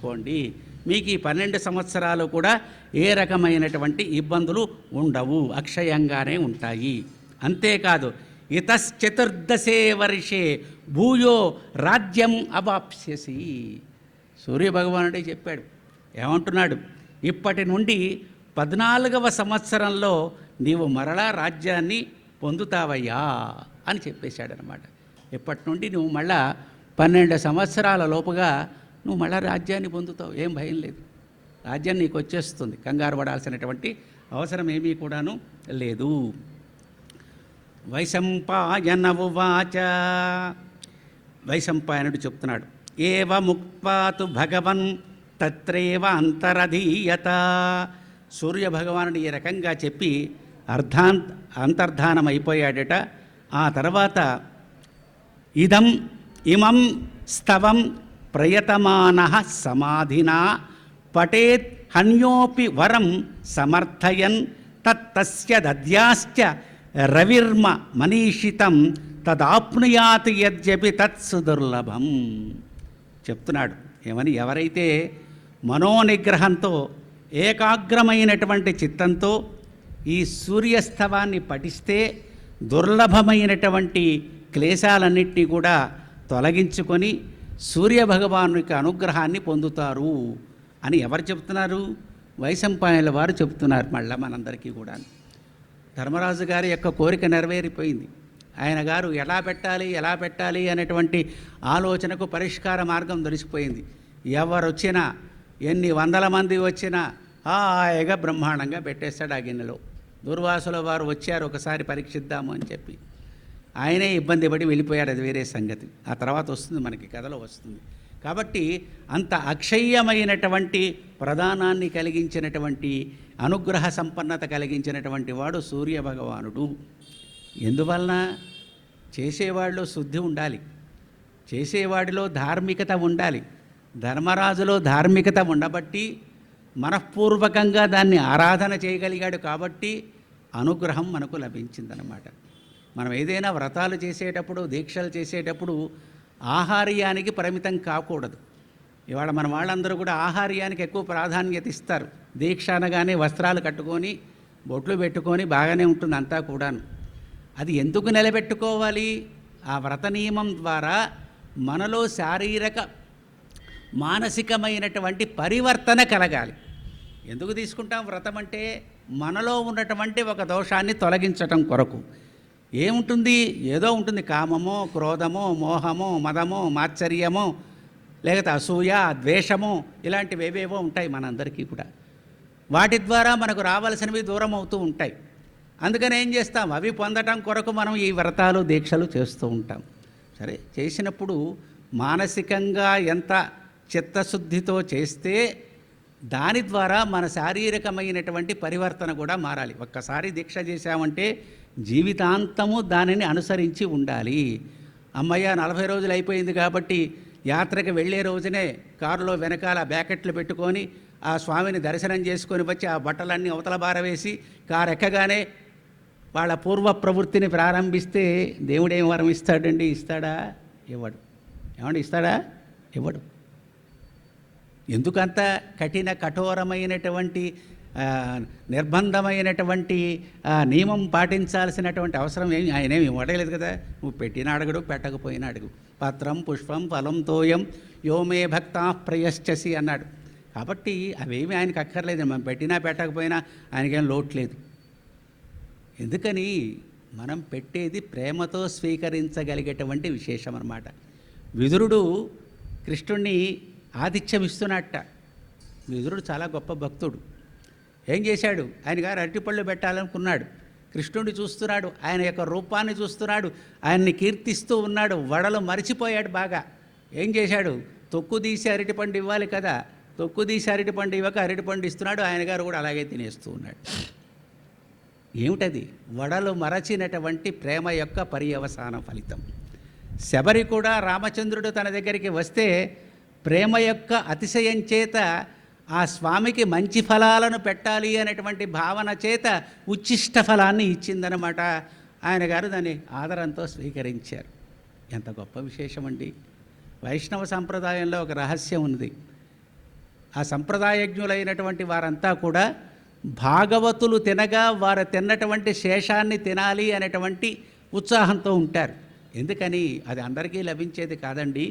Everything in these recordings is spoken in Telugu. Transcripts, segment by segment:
చేసుకోండి, మీకు ఈ 12 సంవత్సరాలు కూడా ఏ రకమైనటువంటి ఇబ్బందులు ఉండవు, అక్షయంగానే ఉంటాయి. అంతేకాదు ఇతశ్చతుర్దశే వర్షే భూయో రాజ్యం అవాప్స్యసి. సూర్యభగవానుడే చెప్పాడు. ఏమంటున్నాడు? ఇప్పటి నుండి 14వ సంవత్సరంలో నీవు మరలా రాజ్యాన్ని పొందుతావయ్యా అని చెప్పేశాడనమాట. ఇప్పటి నుండి నువ్వు మళ్ళా 12 సంవత్సరాల లోపుగా నువ్వు మళ్ళా రాజ్యాన్ని పొందుతావు, ఏం భయం లేదు, రాజ్యం నీకు వచ్చేస్తుంది, కంగారు పడాల్సినటువంటి అవసరం ఏమీ కూడాను లేదు. వైశంపాయన ఉవాచ. వైశంపాయనుడు చెప్తున్నాడు, ఏవ ముక్త్వాతు భగవన్ తత్రేవ అంతరధీయత. సూర్యభగవానుడు ఈ రకంగా చెప్పి అంతర్ధానం అయిపోయాడట. ఆ తర్వాత ఇమం స్తవం ప్రయతమానః సమాధినా పఠేత్ హన్యోపి వరం సమర్థయన్ తత్తస్య దద్యాశ్చ రవిర్మ మనీషితం తదాప్నుయాత్ యద్యపి తత్సుదుర్లభం. చెప్తున్నాడు ఏమని, ఎవరైతే మనోనిగ్రహంతో ఏకాగ్రమైనటువంటి చిత్తంతో ఈ సూర్యస్తవాన్ని పఠిస్తే దుర్లభమైనటువంటి క్లేశాలన్నింటినీ కూడా తొలగించుకొని సూర్యభగవాను యొక్క అనుగ్రహాన్ని పొందుతారు అని ఎవరు చెప్తున్నారు? వైశంపాయనుల వారు చెప్తున్నారు. మళ్ళీ మనందరికీ కూడా ధర్మరాజు గారి యొక్క కోరిక నెరవేరిపోయింది. ఆయన గారు ఎలా పెట్టాలి అనేటువంటి ఆలోచనకు పరిష్కార మార్గం దొరికిపోయింది. ఎవరు వచ్చినా, ఎన్ని వందల మంది వచ్చినా హాయిగా బ్రహ్మాండంగా పెట్టేస్తాడు ఆ గిన్నెలో. దుర్వాసుల వారు వచ్చారు ఒకసారి పరీక్షిద్దాము అని చెప్పి, ఆయనే ఇబ్బంది పడి వెళ్ళిపోయాడు, అది వేరే సంగతి. ఆ తర్వాత వస్తుంది, మనకి కథలో వస్తుంది. కాబట్టి అంత అక్షయ్యమైనటువంటి ప్రధానాన్ని కలిగించినటువంటి అనుగ్రహ సంపన్నత కలిగించినటువంటి వాడు సూర్యభగవానుడు. ఎందువలన? చేసేవాడిలో శుద్ధి ఉండాలి, చేసేవాడిలో ధార్మికత ఉండాలి. ధర్మరాజులో ధార్మికత ఉండబట్టి మనఃపూర్వకంగా దాన్ని ఆరాధన చేయగలిగాడు కాబట్టి అనుగ్రహం మనకు లభించిందనమాట. మనం ఏదైనా వ్రతాలు చేసేటప్పుడు, దీక్షలు చేసేటప్పుడు ఆహార్యానికి పరిమితం కాకూడదు. ఇవాళ మన వాళ్ళందరూ కూడా ఆహార్యానికి ఎక్కువ ప్రాధాన్యత ఇస్తారు. దీక్ష అనగానే వస్త్రాలు కట్టుకొని బొట్లు పెట్టుకొని బాగానే ఉంటుంది అంతా కూడాను. అది ఎందుకు నిలబెట్టుకోవాలి? ఆ వ్రత నియమం ద్వారా మనలో శారీరక మానసికమైనటువంటి పరివర్తన కలగాలి. ఎందుకు తీసుకుంటాం వ్రతం అంటే? మనలో ఉన్నటువంటి ఒక దోషాన్ని తొలగించటం కొరకు. ఏముంటుంది? ఏదో ఉంటుంది, కామమో, క్రోధమో, మోహమో, మదమో, మాత్సర్యమో, లేకపోతే అసూయ, ద్వేషమో, ఇలాంటివి ఏవేవో ఉంటాయి మనందరికీ కూడా. వాటి ద్వారా మనకు రావాల్సినవి దూరం అవుతూ ఉంటాయి. అందుకని ఏం చేస్తాం? అవి పొందటం కొరకు మనం ఈ వ్రతాలు దీక్షలు చేస్తూ ఉంటాం. సరే, చేసినప్పుడు మానసికంగా ఎంత చిత్తశుద్ధితో చేస్తే దాని ద్వారా మన శారీరకమైనటువంటి పరివర్తన కూడా మారాలి. ఒక్కసారి దీక్ష చేశామంటే జీవితాంతము దానిని అనుసరించి ఉండాలి. అమ్మయ్య 40 రోజులు అయిపోయింది కాబట్టి యాత్రకు వెళ్ళే రోజునే కారులో వెనకాల బ్యాకెట్లు పెట్టుకొని ఆ స్వామిని దర్శనం చేసుకొని వచ్చి ఆ బట్టలన్నీ అవతల బారవేసి కారు ఎక్కగానే వాళ్ళ పూర్వ ప్రవృత్తిని ప్రారంభిస్తే దేవుడు ఏం వరం ఇస్తాడండి? ఇస్తాడా? ఇవ్వడు. ఏమండి, ఇస్తాడా? ఇవ్వడు. ఎందుకంత కఠోరమైనటువంటి నిర్బంధమైనటువంటి నియమం పాటించాల్సినటువంటి అవసరం ఆయనేమి ఇవ్వడలేదు కదా. నువ్వు పెట్టిన అడుగుడు, పెట్టకపోయినా అడుగు. పత్రం పుష్పం ఫలం తోయం యోమే భక్తా ప్రయశ్చసి అన్నాడు. కాబట్టి అవేమి ఆయనకు అక్కర్లేదు. మనం పెట్టినా పెట్టకపోయినా ఆయనకేం లోటు లేదు. ఎందుకని? మనం పెట్టేది ప్రేమతో స్వీకరించగలిగేటువంటి విశేషం అన్నమాట. విదురుడు కృష్ణుణ్ణి ఆతిథ్యం ఇస్తున్నట్ట. విదురుడు చాలా గొప్ప భక్తుడు. ఏం చేశాడు? ఆయన గారు అరటిపళ్ళు పెట్టాలనుకున్నాడు. కృష్ణుడిని చూస్తున్నాడు, ఆయన యొక్క రూపాన్ని చూస్తున్నాడు, ఆయన్ని కీర్తిస్తూ ఉన్నాడు. వడలు మరిచిపోయాడు బాగా. ఏం చేశాడు? తొక్కు తీసి అరటిపండు ఇవ్వాలి కదా, తొక్కు తీసి అరటిపండు ఇవ్వక అరటిపండు ఇస్తున్నాడు. ఆయన గారు కూడా అలాగే తినేస్తూ ఉన్నాడు. ఏమిటది? వడలు మరచినటువంటి ప్రేమ యొక్క పర్యవసాన ఫలితం. శబరి కూడా రామచంద్రుడు తన దగ్గరికి వస్తే ప్రేమ యొక్క అతిశయం చేత ఆ స్వామికి మంచి ఫలాలను పెట్టాలి అనేటువంటి భావన చేత ఉచ్చిష్ట ఫలాన్ని ఇచ్చిందనమాట. ఆయన గారు దాన్ని ఆదరంతో స్వీకరించారు. ఎంత గొప్ప విశేషం అండి. వైష్ణవ సంప్రదాయంలో ఒక రహస్యం ఉంది. ఆ సంప్రదాయజ్ఞులైనటువంటి వారంతా కూడా భాగవతులు తినగా వారు తిన్నటువంటి శేషాన్ని తినాలి అనేటువంటి ఉత్సాహంతో ఉంటారు. ఎందుకని? అది అందరికీ లభించేది కాదండి.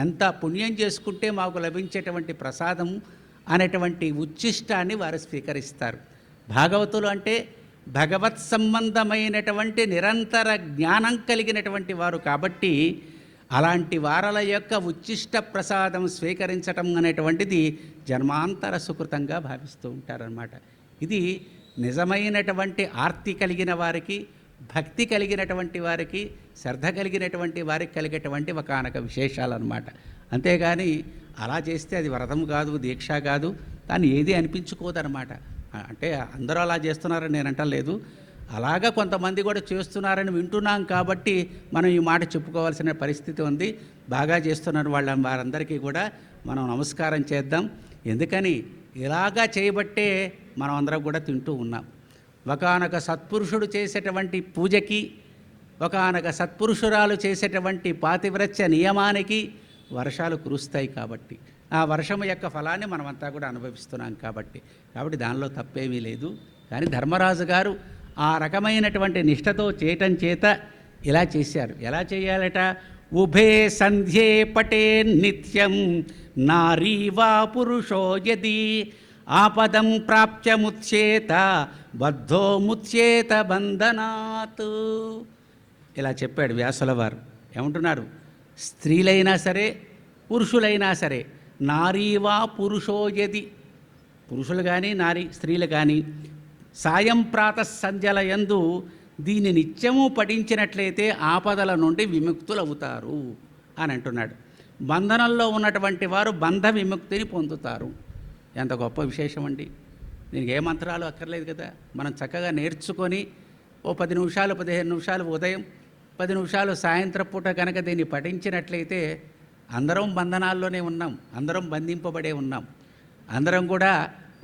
ఎంత పుణ్యం చేసుకుంటే మాకు లభించేటువంటి ప్రసాదం అనేటువంటి ఉచ్ఛిష్టాన్ని వారు స్వీకరిస్తారు. భాగవతులు అంటే భగవత్ సంబంధమైనటువంటి నిరంతర జ్ఞానం కలిగినటువంటి వారు కాబట్టి అలాంటి వారల యొక్క ఉచ్ఛిష్ట ప్రసాదం స్వీకరించటం అనేటువంటిది జన్మాంతర సుకృతంగా భావిస్తూ ఉంటారన్నమాట. ఇది నిజమైనటువంటి ఆర్తి కలిగిన వారికి, భక్తి కలిగినటువంటి వారికి, శ్రద్ధ కలిగినటువంటి వారికి కలిగేటువంటి ఒకానొక విశేషాలన్నమాట. అంతేగాని అలా చేస్తే అది వ్రతం కాదు, దీక్ష కాదు, దాన్ని ఏది అనిపించుకోదన్నమాట. అంటే అందరూ అలా చేస్తున్నారని నేను అంటలేదు. అలాగా కొంతమంది కూడా చేస్తున్నారని వింటున్నాం కాబట్టి మనం ఈ మాట చెప్పుకోవాల్సిన పరిస్థితి ఉంది. బాగా చేస్తున్నారు వారందరికీ కూడా మనం నమస్కారం చేద్దాం. ఎందుకని? ఇలాగా చేయబట్టే మనం అందరం కూడా తింటూ ఉన్నాం. ఒకానొక సత్పురుషుడు చేసేటువంటి పూజకి, ఒకానొక సత్పురుషురాలు చేసేటువంటి పాతివ్రత్య నియమానికి వర్షాలు కురుస్తాయి కాబట్టి, ఆ వర్షం యొక్క ఫలాన్ని మనమంతా కూడా అనుభవిస్తున్నాం కాబట్టి దానిలో తప్పేమీ లేదు. కానీ ధర్మరాజు గారు ఆ రకమైనటువంటి నిష్ఠతో చేయటం చేత ఇలా చేశారు. ఎలా చేయాలట? ఉభే సంధ్యే పటే నిత్యం నారీ వా పురుషో యది ఆపదం ప్రాప్త్యముచ్యేత బద్ధో ముచ్యేత బంధనాత్. ఇలా చెప్పాడు వ్యాసుల వారు. ఏమంటున్నారు? స్త్రీలైనా సరే, పురుషులైనా సరే, నారీవా పురుషో యది, పురుషులు కానీ స్త్రీలు కానీ సాయం ప్రాతః సంధ్యల యందు దీన్ని నిత్యము పఠించినట్లయితే ఆపదల నుండి విముక్తులవుతారు అని అంటున్నాడు. బంధనంలో ఉన్నటువంటి వారు బంధ విముక్తిని పొందుతారు. ఎంత గొప్ప విశేషం అండి. దీనికి ఏ మంత్రాలు అక్కర్లేదు కదా. మనం చక్కగా నేర్చుకొని ఓ 10 నిమిషాలు 15 నిమిషాలు ఉదయం, 10 నిమిషాలు సాయంత్రం పూట కనుక దీన్ని పఠించినట్లయితే అందరం బంధనాల్లోనే ఉన్నాం, అందరం బంధింపబడే ఉన్నాం, అందరం కూడా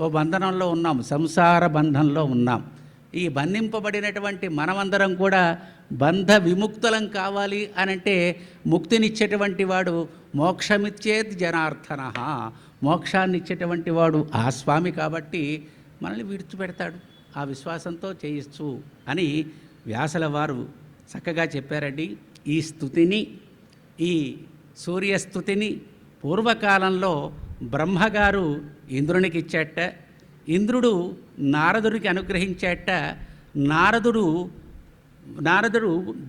ఓ బంధనంలో ఉన్నాం, సంసార బంధంలో ఉన్నాం. ఈ బంధింపబడినటువంటి మనమందరం కూడా బంధ విముక్తులం కావాలి అనంటే ముక్తినిచ్చేటువంటి వాడు మోక్షమిచ్చేది జనార్దన, మోక్షాన్ని ఇచ్చేటువంటి వాడు ఆ స్వామి కాబట్టి మనల్ని విడిచిపెడతాడు. ఆ విశ్వాసంతో చేయొచ్చు అని వ్యాసుల వారు చక్కగా చెప్పారండి. ఈ స్తుతిని, ఈ సూర్యస్తుతిని పూర్వకాలంలో బ్రహ్మగారు ఇంద్రునికి ఇచ్చాట, ఇంద్రుడు నారదుడికి అనుగ్రహించాట, నారదుడు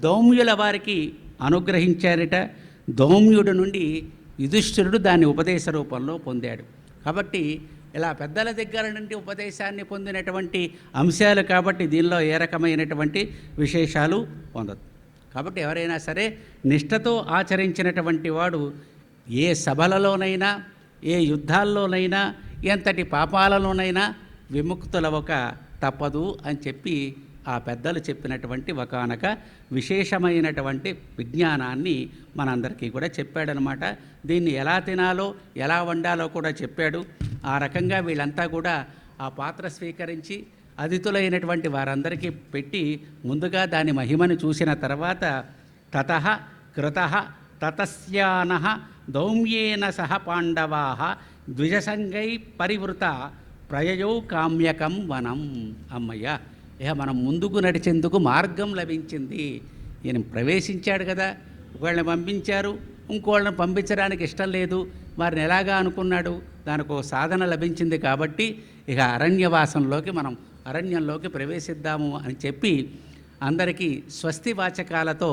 దౌమ్యుల వారికి అనుగ్రహించారట. దౌమ్యుడు నుండి యుధిష్ఠిరుడు దాన్ని ఉపదేశ రూపంలో పొందాడు. కాబట్టి ఇలా పెద్దల దగ్గర నుండి ఉపదేశాన్ని పొందినటువంటి అంశాలు కాబట్టి దీనిలో ఏ రకమైనటువంటి విశేషాలు పొందదు. కాబట్టి ఎవరైనా సరే నిష్ఠతో ఆచరించినటువంటి వాడు ఏ సభలలోనైనా, ఏ యుద్ధాల్లోనైనా, ఎంతటి పాపాలలోనైనా విముక్తులవక తప్పదు అని చెప్పి ఆ పెద్దలు చెప్పినటువంటి ఒకానొక విశేషమైనటువంటి విజ్ఞానాన్ని మనందరికీ కూడా చెప్పాడనమాట. దీన్ని ఎలా తినాలో, ఎలా వండాలో కూడా చెప్పాడు. ఆ రకంగా వీళ్ళంతా కూడా ఆ పాత్ర స్వీకరించి అతిథులైనటువంటి వారందరికీ పెట్టి ముందుగా దాని మహిమను చూసిన తర్వాత తతః కృతః తతస్యానః దౌమ్యేన సహ పాండవాః ద్విజసంగై పరివృత ప్రయయౌ కామ్యకం వనం. అమ్మయ్య, ఇక మనం ముందుకు నడిచేందుకు మార్గం లభించింది. ఈయన ప్రవేశించాడు కదా, ఒకళ్ళని పంపించారు, ఇంకోళ్ళని పంపించడానికి ఇష్టం లేదు, వారిని ఎలాగా అనుకున్నాడు, దానికి ఒక సాధన లభించింది కాబట్టి ఇక అరణ్యవాసంలోకి మనం అరణ్యంలోకి ప్రవేశిద్దాము అని చెప్పి అందరికీ స్వస్తి వాచకాలతో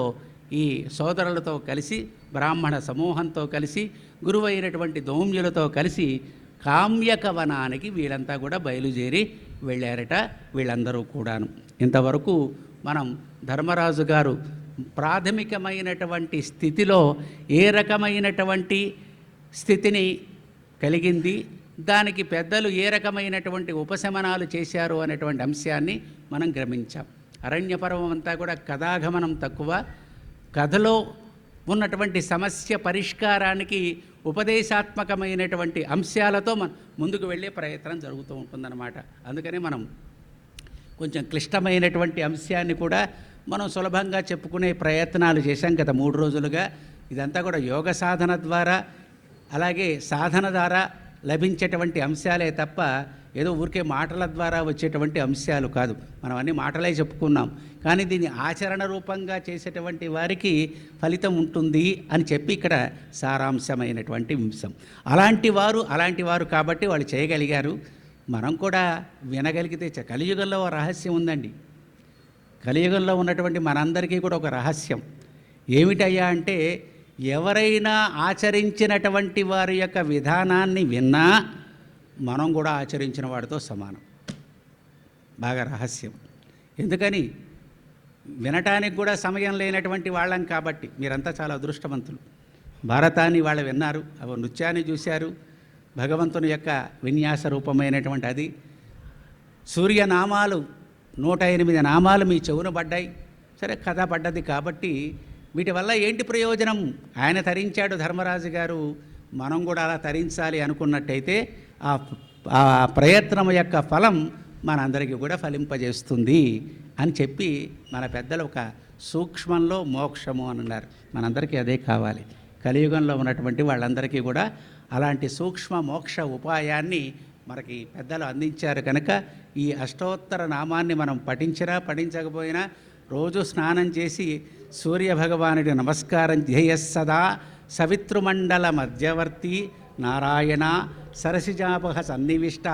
ఈ సోదరులతో కలిసి, బ్రాహ్మణ సమూహంతో కలిసి, గురువైనటువంటి దౌమ్యులతో కలిసి కామ్యకవనానికి వీళ్ళంతా కూడా బయలుదేరి వెళ్ళారట. వీళ్ళందరూ కూడాను ఇంతవరకు మనం ధర్మరాజు గారు ప్రాథమికమైనటువంటి స్థితిలో ఏ రకమైనటువంటి స్థితిని కలిగింది, దానికి పెద్దలు ఏ రకమైనటువంటి ఉపశమనాలు చేశారు అనేటువంటి అంశాన్ని మనం గమనించాం. అరణ్యపర్వం అంతా కూడా కథాగమనం తక్కువ, కథలో ఉన్నటువంటి సమస్య పరిష్కారానికి ఉపదేశాత్మకమైనటువంటి అంశాలతో మనం ముందుకు వెళ్ళే ప్రయత్నం జరుగుతూ ఉంటుందన్నమాట. అందుకని మనం కొంచెం క్లిష్టమైనటువంటి అంశాన్ని కూడా మనం సులభంగా చెప్పుకునే ప్రయత్నాలు చేశాం గత 3 రోజులుగా. ఇదంతా కూడా యోగ సాధన ద్వారా, అలాగే సాధన ద్వారా లభించేటువంటి అంశాలే తప్ప ఏదో ఊరికే మాటల ద్వారా వచ్చేటువంటి అంశాలు కాదు. మనం అన్ని మాటలే చెప్పుకున్నాం, కానీ దీన్ని ఆచరణ రూపంగా చేసేటువంటి వారికి ఫలితం ఉంటుంది అని చెప్పి ఇక్కడ సారాంశమైనటువంటి అంశం. అలాంటి వారు కాబట్టి వాళ్ళు చేయగలిగారు. మనం కూడా వినగలిగితే కలియుగంలో ఒక రహస్యం ఉందండి. కలియుగంలో ఉన్నటువంటి మనందరికీ కూడా ఒక రహస్యం ఏమిటయ్యా అంటే, ఎవరైనా ఆచరించినటువంటి వారి యొక్క విధానాన్ని విన్నా మనం కూడా ఆచరించిన వాడితో సమానం. బాగా రహస్యం. ఎందుకని? వినటానికి కూడా సమయం లేనటువంటి వాళ్ళం కాబట్టి. మీరంతా చాలా అదృష్టవంతులు. భారతాన్ని వాళ్ళు విన్నారు, నృత్యాన్ని చూశారు, భగవంతుని యొక్క విన్యాస రూపమైనటువంటి అది. సూర్యనామాలు 108 నామాలు మీ చెవున పడ్డాయి. సరే, కథ పడ్డది కాబట్టి వీటి వల్ల ఏంటి ప్రయోజనం? ఆయన తరించాడు ధర్మరాజు గారు, మనం కూడా అలా తరించాలి అనుకున్నట్టయితే ఆ ప్రయత్నం యొక్క ఫలం మనందరికీ కూడా ఫలింపజేస్తుంది అని చెప్పి మన పెద్దలు ఒక సూక్ష్మంలో మోక్షము అని అన్నారు. మనందరికీ అదే కావాలి. కలియుగంలో ఉన్నటువంటి వాళ్ళందరికీ కూడా అలాంటి సూక్ష్మ మోక్ష ఉపాయాన్ని మనకి పెద్దలు అందించారు. కనుక ఈ అష్టోత్తర నామాన్ని మనం పఠించినా పఠించకపోయినా రోజు స్నానం చేసి సూర్యభగవానుడి నమస్కారం ధ్యేయస్సదా సవితృమండల మధ్యవర్తి నారాయణ సరసిజాపహ సన్నివిష్ట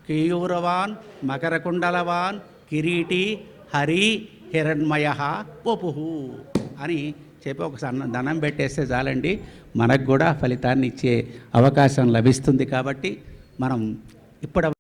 కేయూరవాన్ మకరకుండలవాన్ కిరీటి హరి హిరణ్మయ వపుః అని చెప్పి ఒక దండం పెట్టేస్తే చాలండి, మనకు కూడా ఫలితాన్ని ఇచ్చే అవకాశం లభిస్తుంది. కాబట్టి మనం ఇప్పుడు